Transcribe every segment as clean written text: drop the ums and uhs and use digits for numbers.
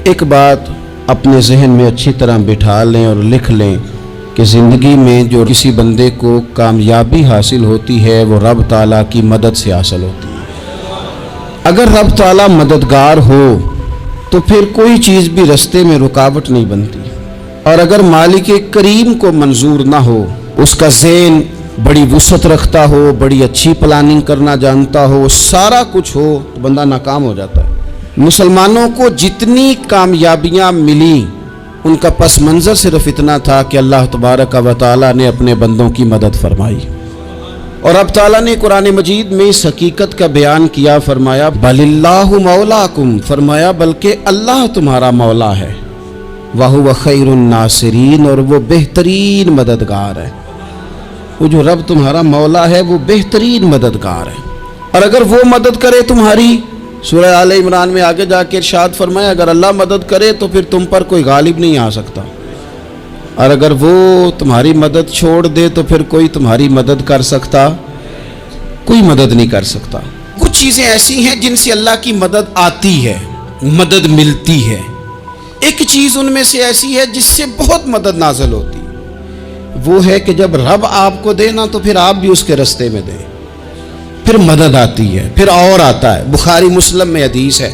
ایک بات اپنے ذہن میں اچھی طرح بٹھا لیں اور لکھ لیں کہ زندگی میں جو کسی بندے کو کامیابی حاصل ہوتی ہے وہ رب تعالیٰ کی مدد سے حاصل ہوتی ہے۔ اگر رب تعالیٰ مددگار ہو تو پھر کوئی چیز بھی رستے میں رکاوٹ نہیں بنتی، اور اگر مالک کریم کو منظور نہ ہو، اس کا ذہن بڑی وسعت رکھتا ہو، بڑی اچھی پلاننگ کرنا جانتا ہو، سارا کچھ ہو، تو بندہ ناکام ہو جاتا ہے۔ مسلمانوں کو جتنی کامیابیاں ملی ان کا پس منظر صرف اتنا تھا کہ اللہ تبارک و تعالیٰ نے اپنے بندوں کی مدد فرمائی، اور اب تعالیٰ نے قرآن مجید میں اس حقیقت کا بیان کیا، فرمایا بل اللہ مولاکم، فرمایا بلکہ اللہ تمہارا مولا ہے، وَهُوَ خَيْرُ النَّاصِرِينَ، اور وہ بہترین مددگار ہے۔ وہ جو رب تمہارا مولا ہے وہ بہترین مددگار ہے، اور اگر وہ مدد کرے تمہاری، سورہ آل عمران میں آگے جا کے ارشاد فرمایا اگر اللہ مدد کرے تو پھر تم پر کوئی غالب نہیں آ سکتا، اور اگر وہ تمہاری مدد چھوڑ دے تو پھر کوئی تمہاری مدد کر سکتا، کوئی مدد نہیں کر سکتا۔ کچھ چیزیں ایسی ہیں جن سے اللہ کی مدد آتی ہے، مدد ملتی ہے۔ ایک چیز ان میں سے ایسی ہے جس سے بہت مدد نازل ہوتی ہے، وہ ہے کہ جب رب آپ کو دے نا تو پھر آپ بھی اس کے رستے میں دیں، پھر مدد آتی ہے، پھر اور آتا ہے۔ بخاری مسلم میں حدیث ہے،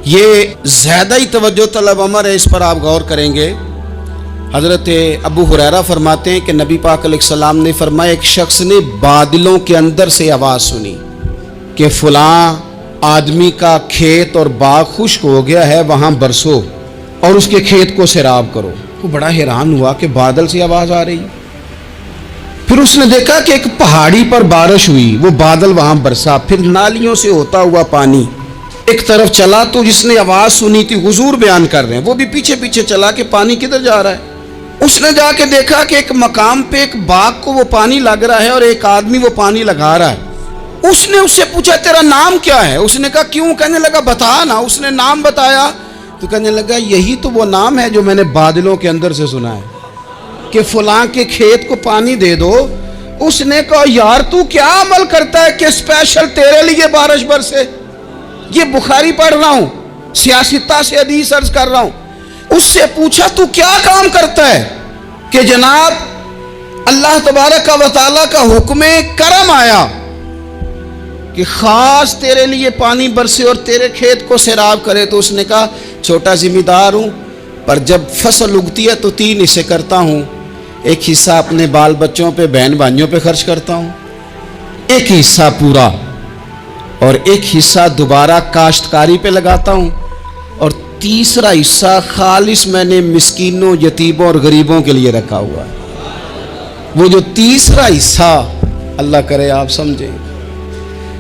یہ زیادہ ہی توجہ طلب امر ہے، اس پر آپ غور کریں گے۔ حضرت ابو ہریرہ فرماتے ہیں کہ نبی پاک علیہ السلام نے فرمایا ایک شخص نے بادلوں کے اندر سے آواز سنی کہ فلاں آدمی کا کھیت اور باغ خشک ہو گیا ہے، وہاں برسو اور اس کے کھیت کو سیراب کرو۔ وہ بڑا حیران ہوا کہ بادل سے آواز آ رہی۔ پھر اس نے دیکھا کہ ایک پہاڑی پر بارش ہوئی، وہ بادل وہاں برسا، پھر نالیوں سے ہوتا ہوا پانی ایک طرف چلا، تو جس نے آواز سنی تھی، حضور بیان کر رہے ہیں، وہ بھی پیچھے پیچھے چلا کہ پانی کدھر جا رہا ہے۔ اس نے جا کے دیکھا کہ ایک مقام پہ ایک باغ کو وہ پانی لگ رہا ہے اور ایک آدمی وہ پانی لگا رہا ہے۔ اس نے اس سے پوچھا تیرا نام کیا ہے؟ اس نے کہا کیوں؟ کہنے لگا بتا نا۔ اس نے نام بتایا تو کہنے لگا یہی تو وہ نام ہے جو میں نے بادلوں کے اندر سے سنا ہے کہ فلاں کے کھیت کو پانی دے دو۔ اس نے کہا یار تو کیا عمل کرتا ہے کہ اسپیشل تیرے لیے بارش برسے؟ یہ بخاری پڑھ رہا ہوں، سیاستہ سے حدیث عرض کر رہا ہوں۔ اس سے پوچھا تو کیا کام کرتا ہے کہ جناب اللہ تبارک و تعالیٰ کا حکم کرم آیا کہ خاص تیرے لیے پانی برسے اور تیرے کھیت کو سیراب کرے؟ تو اس نے کہا چھوٹا ذمہ دار ہوں، پر جب فصل اگتی ہے تو 3 حصے کرتا ہوں، ایک حصہ اپنے بال بچوں پہ، بہن بھائیوں پہ خرچ کرتا ہوں، ایک حصہ پورا، اور ایک حصہ دوبارہ کاشتکاری پہ لگاتا ہوں، اور تیسرا حصہ خالص میں نے مسکینوں، یتیموں اور غریبوں کے لیے رکھا ہوا ہے۔ وہ جو تیسرا حصہ، اللہ کرے آپ سمجھیں،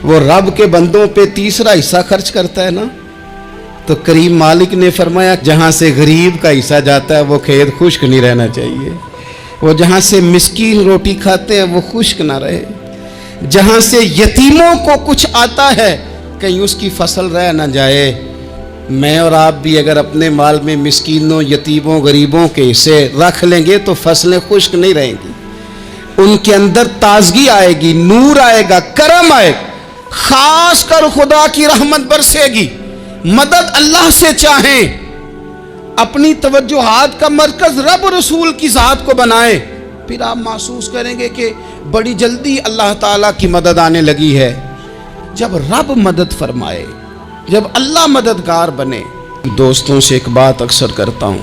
وہ رب کے بندوں پہ تیسرا حصہ خرچ کرتا ہے نا، تو کریم مالک نے فرمایا جہاں سے غریب کا حصہ جاتا ہے وہ کھیت خشک نہیں رہنا چاہیے، وہ جہاں سے مسکین روٹی کھاتے ہیں وہ خشک نہ رہے، جہاں سے یتیموں کو کچھ آتا ہے کہیں اس کی فصل رہ نہ جائے۔ میں اور آپ بھی اگر اپنے مال میں مسکینوں، یتیموں، غریبوں کے حصے رکھ لیں گے تو فصلیں خشک نہیں رہیں گی، ان کے اندر تازگی آئے گی، نور آئے گا، کرم آئے گا، خاص کر خدا کی رحمت برسے گی۔ مدد اللہ سے چاہیں، اپنی توجہات کا مرکز رب رسول کی ذات کو بنائیں، پھر آپ محسوس کریں گے کہ بڑی جلدی اللہ تعالیٰ کی مدد آنے لگی ہے۔ جب رب مدد فرمائے، جب اللہ مددگار بنے۔ دوستوں سے ایک بات اکثر کرتا ہوں،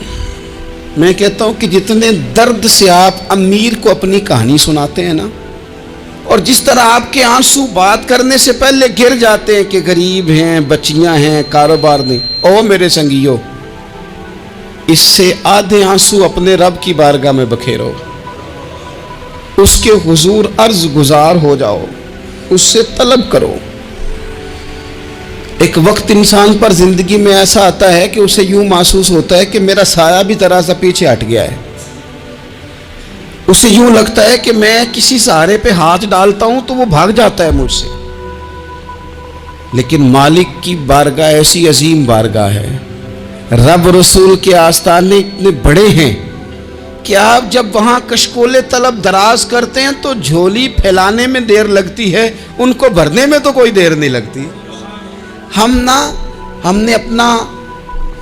میں کہتا ہوں کہ جتنے درد سے آپ امیر کو اپنی کہانی سناتے ہیں نا، اور جس طرح آپ کے آنسو بات کرنے سے پہلے گر جاتے ہیں کہ غریب ہیں، بچیاں ہیں، کاروبار نہیں، او میرے سنگیو، اس سے آدھے آنسو اپنے رب کی بارگاہ میں بکھیرو، اس کے حضور عرض گزار ہو جاؤ، اس سے طلب کرو۔ ایک وقت انسان پر زندگی میں ایسا آتا ہے کہ اسے یوں محسوس ہوتا ہے کہ میرا سایہ بھی ذرا سا پیچھے ہٹ گیا ہے، اسے یوں لگتا ہے کہ میں کسی سہارے پہ ہاتھ ڈالتا ہوں تو وہ بھاگ جاتا ہے مجھ سے، لیکن مالک کی بارگاہ ایسی عظیم بارگاہ ہے، رب رسول کے آستانے اتنے بڑے ہیں کہ آپ جب وہاں کشکول طلب دراز کرتے ہیں تو جھولی پھیلانے میں دیر لگتی ہے، ان کو بھرنے میں تو کوئی دیر نہیں لگتی۔ ہم نے اپنا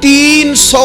300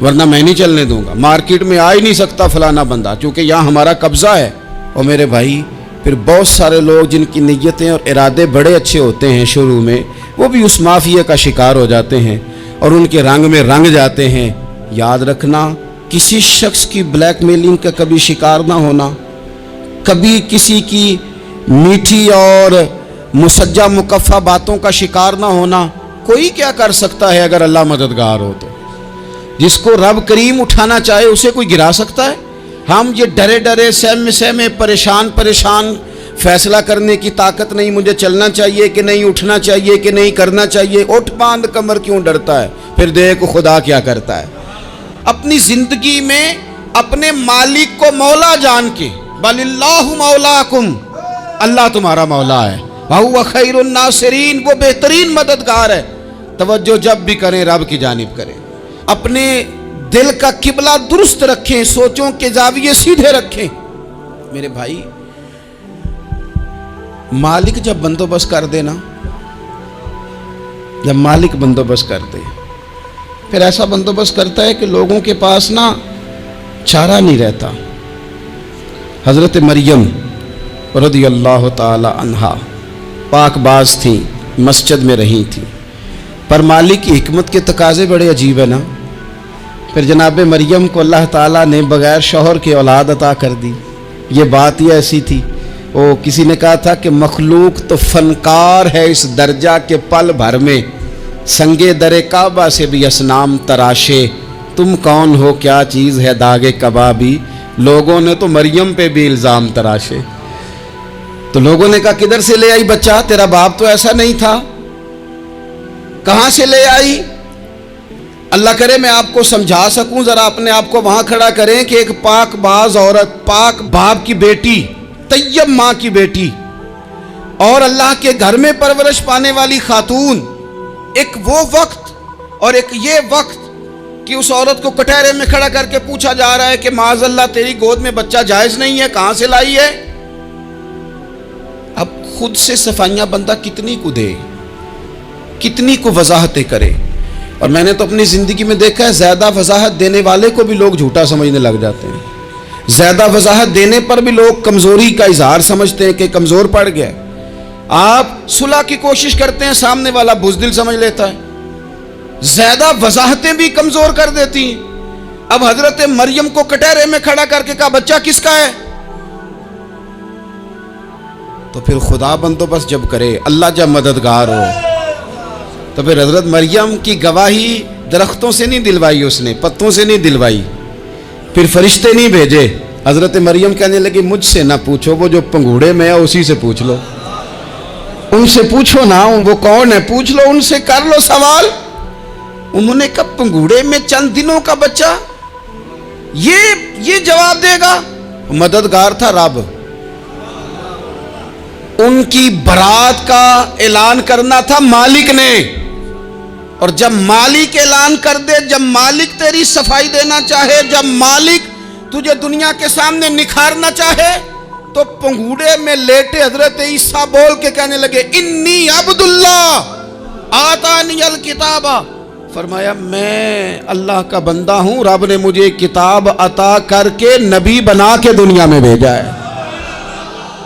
ورنہ میں نہیں چلنے دوں گا، مارکیٹ میں آ ہی نہیں سکتا فلانا بندہ، چونکہ یہاں ہمارا قبضہ ہے۔ اور میرے بھائی پھر بہت سارے لوگ جن کی نیتیں اور ارادے بڑے اچھے ہوتے ہیں شروع میں، وہ بھی اس مافیا کا شکار ہو جاتے ہیں اور ان کے رنگ میں رنگ جاتے ہیں۔ یاد رکھنا، کسی شخص کی بلیک میلنگ کا کبھی شکار نہ ہونا، کبھی کسی کی میٹھی اور مسجع مکفہ باتوں کا شکار نہ ہونا۔ کوئی کیا کر سکتا ہے اگر اللہ مددگار ہو تو؟ جس کو رب کریم اٹھانا چاہے اسے کوئی گرا سکتا ہے؟ ہم یہ ڈرے ڈرے سہمے سہمے پریشان فیصلہ کرنے کی طاقت نہیں، مجھے چلنا چاہیے کہ نہیں، اٹھنا چاہیے کہ نہیں، کرنا چاہیے، اٹھ باندھ کمر کیوں ڈرتا ہے؟ پھر دیکھ خدا کیا کرتا ہے۔ اپنی زندگی میں اپنے مالک کو مولا جان کے، بل اللہ مولاکم، اللہ تمہارا مولا ہے، وَهُوَ خَيْرُ النَّاصِرِينَ، وہ بہترین مددگار ہے۔ توجہ جب بھی کریں رب کی جانب کریں، اپنے دل کا قبلہ درست رکھیں، سوچوں کے زاویے سیدھے رکھیں۔ میرے بھائی مالک جب بندوبست کر دے نا، جب مالک بندوبست کر دے، پھر ایسا بندوبست کرتا ہے کہ لوگوں کے پاس نا چارہ نہیں رہتا۔ حضرت مریم رضی اللہ تعالی عنہا پاک باز تھیں، مسجد میں رہی تھیں، پر مالک کی حکمت کے تقاضے بڑے عجیب ہے نا۔ پھر جناب مریم کو اللہ تعالیٰ نے بغیر شوہر کے اولاد عطا کر دی۔ یہ بات ہی ایسی تھی، وہ کسی نے کہا تھا کہ مخلوق تو فنکار ہے اس درجہ کے پل بھر میں سنگے در کعبہ سے بھی اصنام تراشے، تم کون ہو کیا چیز ہے داغ کبابی، لوگوں نے تو مریم پہ بھی الزام تراشے۔ تو لوگوں نے کہا کدھر سے لے آئی بچہ، تیرا باپ تو ایسا نہیں تھا، کہاں سے لے آئی؟ اللہ کرے میں آپ کو سمجھا سکوں، ذرا اپنے آپ کو وہاں کھڑا کریں کہ ایک پاک باز عورت، پاک باپ کی بیٹی، طیب ماں کی بیٹی اور اللہ کے گھر میں پرورش پانے والی خاتون، ایک وہ وقت اور ایک یہ وقت کہ اس عورت کو کٹہرے میں کھڑا کر کے پوچھا جا رہا ہے کہ معاذ اللہ تیری گود میں بچہ جائز نہیں ہے، کہاں سے لائی ہے؟ اب خود سے صفائیاں بندہ کتنی کو دے، کتنی کو وضاحتیں کرے۔ اور میں نے تو اپنی زندگی میں دیکھا ہے زیادہ وضاحت دینے والے کو بھی لوگ جھوٹا سمجھنے لگ جاتے ہیں، زیادہ وضاحت دینے پر بھی لوگ کمزوری کا اظہار سمجھتے ہیں کہ کمزور پڑ گیا۔ آپ صلح کی کوشش کرتے ہیں، سامنے والا بزدل سمجھ لیتا ہے، زیادہ وضاحتیں بھی کمزور کر دیتی ہیں۔ اب حضرت مریم کو کٹہرے میں کھڑا کر کے کہا بچہ کس کا ہے؟ تو پھر خدا بندوبست جب کرے، اللہ جب مددگار ہو، تو پھر حضرت مریم کی گواہی درختوں سے نہیں دلوائی، اس نے پتوں سے نہیں دلوائی، پھر فرشتے نہیں بھیجے۔ حضرت مریم کہنے لگی مجھ سے نہ پوچھو، وہ جو پنگوڑے میں ہے اسی سے پوچھ لو، ان سے پوچھو نا وہ کون ہے، پوچھ لو ان سے، کر لو سوال۔ انہوں نے کہا پنگوڑے میں چند دنوں کا بچہ، یہ جواب دے گا؟ مددگار تھا رب، ان کی برات کا اعلان کرنا تھا مالک نے، اور جب مالک اعلان کر دے، جب مالک تیری صفائی دینا چاہے، جب مالک تجھے دنیا کے سامنے نکھارنا چاہے، تو پنگوڑے میں لیٹے حضرت عیسیٰ بول کے کہنے لگے انی عبداللہ آتانی الکتاب، فرمایا میں اللہ کا بندہ ہوں، رب نے مجھے کتاب عطا کر کے نبی بنا کے دنیا میں بھیجا ہے،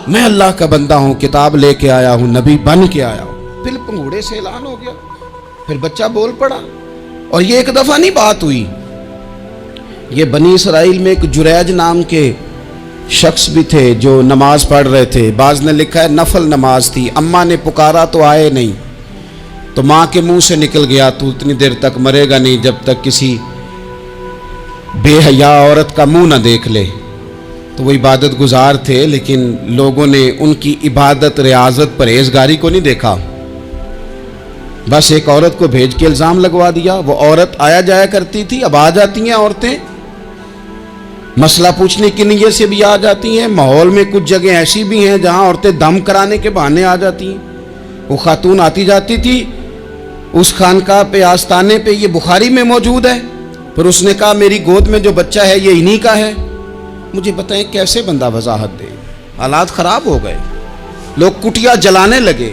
میں اللہ کا بندہ ہوں، کتاب لے کے آیا ہوں، نبی بن کے آیا ہوں۔ پھر پنگوڑے سے اعلان ہو گیا، پھر بچہ بول پڑا۔ اور یہ ایک دفعہ نہیں بات ہوئی، یہ بنی اسرائیل میں ایک جریج نام کے شخص بھی تھے جو نماز پڑھ رہے تھے، بعض نے لکھا ہے نفل نماز تھی، اماں نے پکارا تو آئے نہیں، تو ماں کے منہ سے نکل گیا تو اتنی دیر تک مرے گا نہیں جب تک کسی بے حیا عورت کا منہ نہ دیکھ لے۔ تو وہ عبادت گزار تھے، لیکن لوگوں نے ان کی عبادت، ریاضت، پرہیزگاری کو نہیں دیکھا، بس ایک عورت کو بھیج کے الزام لگوا دیا۔ وہ عورت آیا جایا کرتی تھی، اب آ جاتی ہیں عورتیں، مسئلہ پوچھنے کی نیت سے بھی آ جاتی ہیں۔ ماحول میں کچھ جگہ ایسی بھی ہیں جہاں عورتیں دم کرانے کے بہانے آ جاتی ہیں۔ وہ خاتون آتی جاتی تھی اس خانقاہ پہ، آستانے پہ، یہ بخاری میں موجود ہے۔ پھر اس نے کہا میری گود میں جو بچہ ہے یہ انہی کا ہے۔ مجھے بتائیں کیسے بندہ وضاحت دے؟ حالات خراب ہو گئے، لوگ کٹیا جلانے لگے،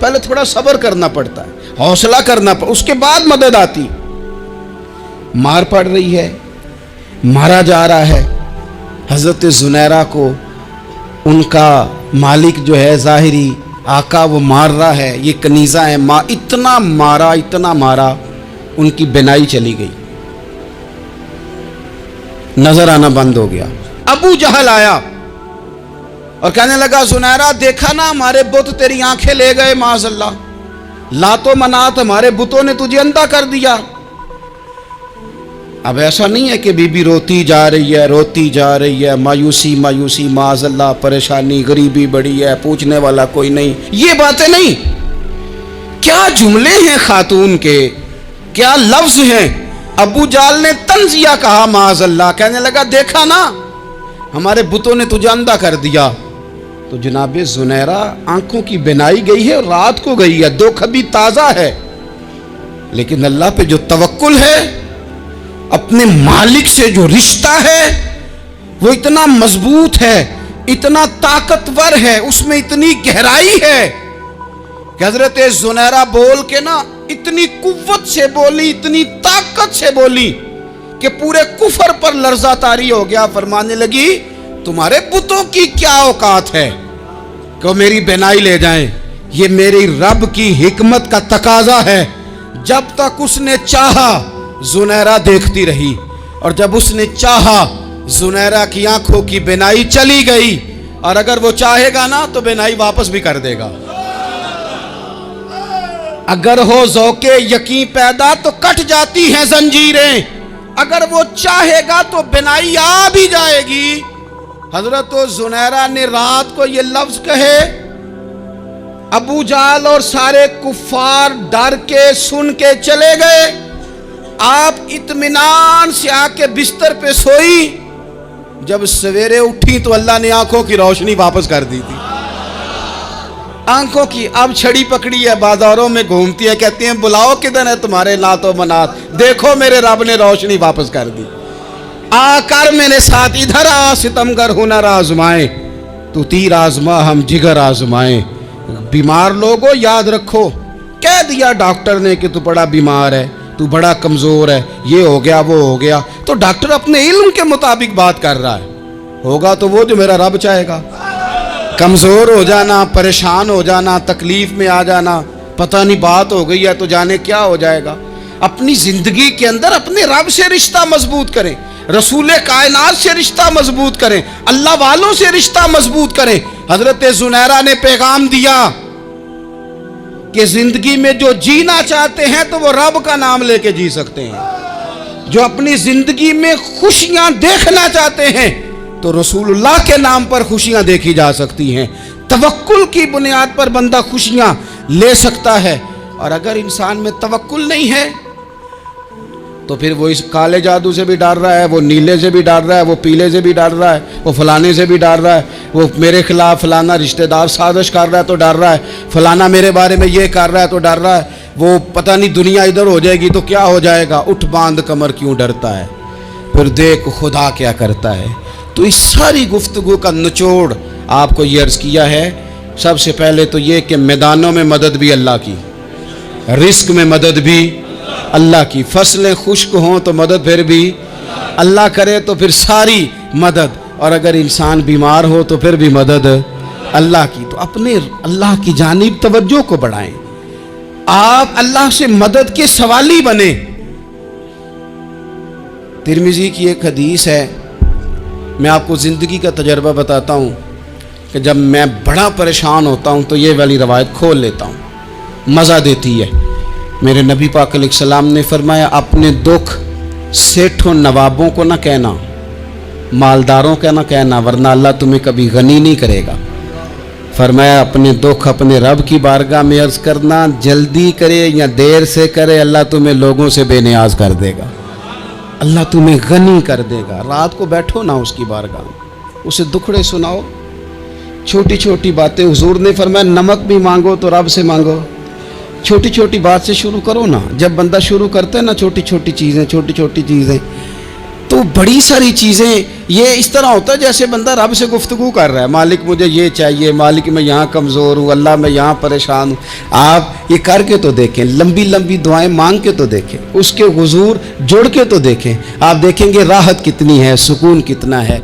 پہلے تھوڑا صبر کرنا پڑتا ہے، حوصلہ کرنا پڑتا، اس کے بعد مدد آتی۔ مار پڑ رہی ہے، مارا جا رہا ہے، حضرت زنیرہ کو ان کا مالک جو ہے ظاہری آقا وہ مار رہا ہے، یہ کنیزہ ہے، اتنا مارا ان کی بینائی چلی گئی، نظر آنا بند ہو گیا۔ ابو جہل آیا اور کہنے لگا زنیرہ دیکھا نا ہمارے بت تیری آنکھیں لے گئے، معاذ اللہ، لات و منات ہمارے بتوں نے تجھے اندھا کر دیا۔ اب ایسا نہیں ہے کہ بی بی روتی جا رہی ہے، مایوسی معاذ اللہ، پریشانی، غریبی بڑی ہے، پوچھنے والا کوئی نہیں، یہ باتیں نہیں۔ کیا جملے ہیں خاتون کے، کیا لفظ ہیں۔ ابو جہل نے تنزیہ کہا معاذ اللہ، کہنے لگا دیکھا نا ہمارے بتوں نے تجھے اندھا کر دیا۔ تو جناب زنیرہ آنکھوں کی بینائی گئی ہے اور رات کو گئی ہے، دکھ ابھی تازہ ہے، لیکن اللہ پہ جو توکل ہے، اپنے مالک سے جو رشتہ ہے وہ اتنا مضبوط ہے، اتنا طاقتور ہے، اس میں اتنی گہرائی ہے کہ حضرت زنیرہ بول کے نا اتنی قوت سے بولی، اتنی طاقت سے بولی کہ پورے کفر پر لرزہ طاری ہو گیا۔ فرمانے لگی تمہارے بتوں کی کیا اوقات ہے کہ وہ میری بینائی لے جائیں، یہ میری رب کی حکمت کا تقاضا ہے۔ جب تک اس نے چاہا زنیرہ دیکھتی رہی، اور جب اس نے چاہا زنیرہ کی آنکھوں کی بینائی چلی گئی، اور اگر وہ چاہے گا نا تو بینائی واپس بھی کر دے گا۔ اگر ہو ذوق یقین پیدا تو کٹ جاتی ہیں زنجیریں، اگر وہ چاہے گا تو بینائی آ بھی جائے گی۔ حضرت زنیرہ نے رات کو یہ لفظ کہے، ابو جہل اور سارے کفار ڈر کے سن کے چلے گئے، آپ اطمینان سے آ کے بستر پہ سوئی۔ جب سویرے اٹھی تو اللہ نے آنکھوں کی روشنی واپس کر دی تھی، آنکھوں کی۔ اب چھڑی پکڑی ہے، بازاروں میں گھومتی ہے، کہتی ہیں بلاؤ کدھر ہے تمہارے لات و منات، دیکھو میرے رب نے روشنی واپس کر دی، آ کر میرے ساتھ ادھر آ، ستمگر ہنر آزمائیں، تو تیر آزما ہم جگر آزمائیں۔ بیمار لوگوں یاد رکھو، کہہ دیا ڈاکٹر نے کہ تو بڑا بیمار ہے، تو بڑا کمزور ہے، یہ ہو گیا وہ ہو گیا، تو ڈاکٹر اپنے علم کے مطابق بات کر رہا ہے، ہوگا تو وہ جو میرا رب چاہے گا۔ کمزور ہو جانا، پریشان ہو جانا، تکلیف میں آ جانا، پتہ نہیں بات ہو گئی ہے تو جانے کیا ہو جائے گا۔ اپنی زندگی کے اندر اپنے رب سے رشتہ مضبوط کریں، رسول کائنات سے رشتہ مضبوط کریں، اللہ والوں سے رشتہ مضبوط کریں۔ حضرت زنیرہ نے پیغام دیا کہ زندگی میں جو جینا چاہتے ہیں تو وہ رب کا نام لے کے جی سکتے ہیں، جو اپنی زندگی میں خوشیاں دیکھنا چاہتے ہیں تو رسول اللہ کے نام پر خوشیاں دیکھی جا سکتی ہیں۔ توکل کی بنیاد پر بندہ خوشیاں لے سکتا ہے، اور اگر انسان میں توکل نہیں ہے تو پھر وہ اس کالے جادو سے بھی ڈر رہا ہے، وہ نیلے سے بھی ڈر رہا ہے، وہ پیلے سے بھی ڈر رہا ہے، وہ فلانے سے بھی ڈر رہا ہے، وہ میرے خلاف فلانا رشتہ دار سازش کر رہا ہے تو ڈر رہا ہے، فلانا میرے بارے میں یہ کر رہا ہے تو ڈر رہا ہے، وہ پتہ نہیں دنیا ادھر ہو جائے گی تو کیا ہو جائے گا، اٹھ باندھ کمر کیوں ڈرتا ہے، پھر دیکھ خدا کیا کرتا ہے۔ تو اس ساری گفتگو کا نچوڑ آپ کو یہ عرض کیا ہے، سب سے پہلے تو یہ کہ میدانوں میں مدد بھی اللہ کی، رزق میں مدد بھی اللہ کی، فصلیں خشک ہوں تو مدد پھر بھی اللہ کرے تو پھر ساری مدد، اور اگر انسان بیمار ہو تو پھر بھی مدد اللہ کی۔ تو اپنے اللہ کی جانب توجہ کو بڑھائیں، آپ اللہ سے مدد کے سوالی بنیں۔ ترمذی کی ایک حدیث ہے، میں آپ کو زندگی کا تجربہ بتاتا ہوں کہ جب میں بڑا پریشان ہوتا ہوں تو یہ والی روایت کھول لیتا ہوں، مزہ دیتی ہے۔ میرے نبی پاک علیہ السلام نے فرمایا اپنے دکھ سیٹھوں نوابوں کو نہ کہنا، مالداروں کا نہ کہنا، ورنہ اللہ تمہیں کبھی غنی نہیں کرے گا۔ فرمایا اپنے دکھ اپنے رب کی بارگاہ میں عرض کرنا، جلدی کرے یا دیر سے کرے اللہ تمہیں لوگوں سے بے نیاز کر دے گا، اللہ تمہیں غنی کر دے گا۔ رات کو بیٹھو نا اس کی بارگاہ میں، اسے دکھڑے سناؤ، چھوٹی چھوٹی باتیں۔ حضور نے فرمایا نمک بھی مانگو تو رب سے مانگو، چھوٹی چھوٹی بات سے شروع کرو نا۔ جب بندہ شروع کرتا ہے نا چھوٹی چھوٹی چیزیں تو بڑی ساری چیزیں یہ اس طرح ہوتا ہے جیسے بندہ رب سے گفتگو کر رہا ہے، مالک مجھے یہ چاہیے، مالک میں یہاں کمزور ہوں، اللہ میں یہاں پریشان ہوں۔ آپ یہ کر کے تو دیکھیں، لمبی لمبی دعائیں مانگ کے تو دیکھیں، اس کے حضور جڑ کے تو دیکھیں، آپ دیکھیں گے راحت کتنی ہے، سکون کتنا ہے۔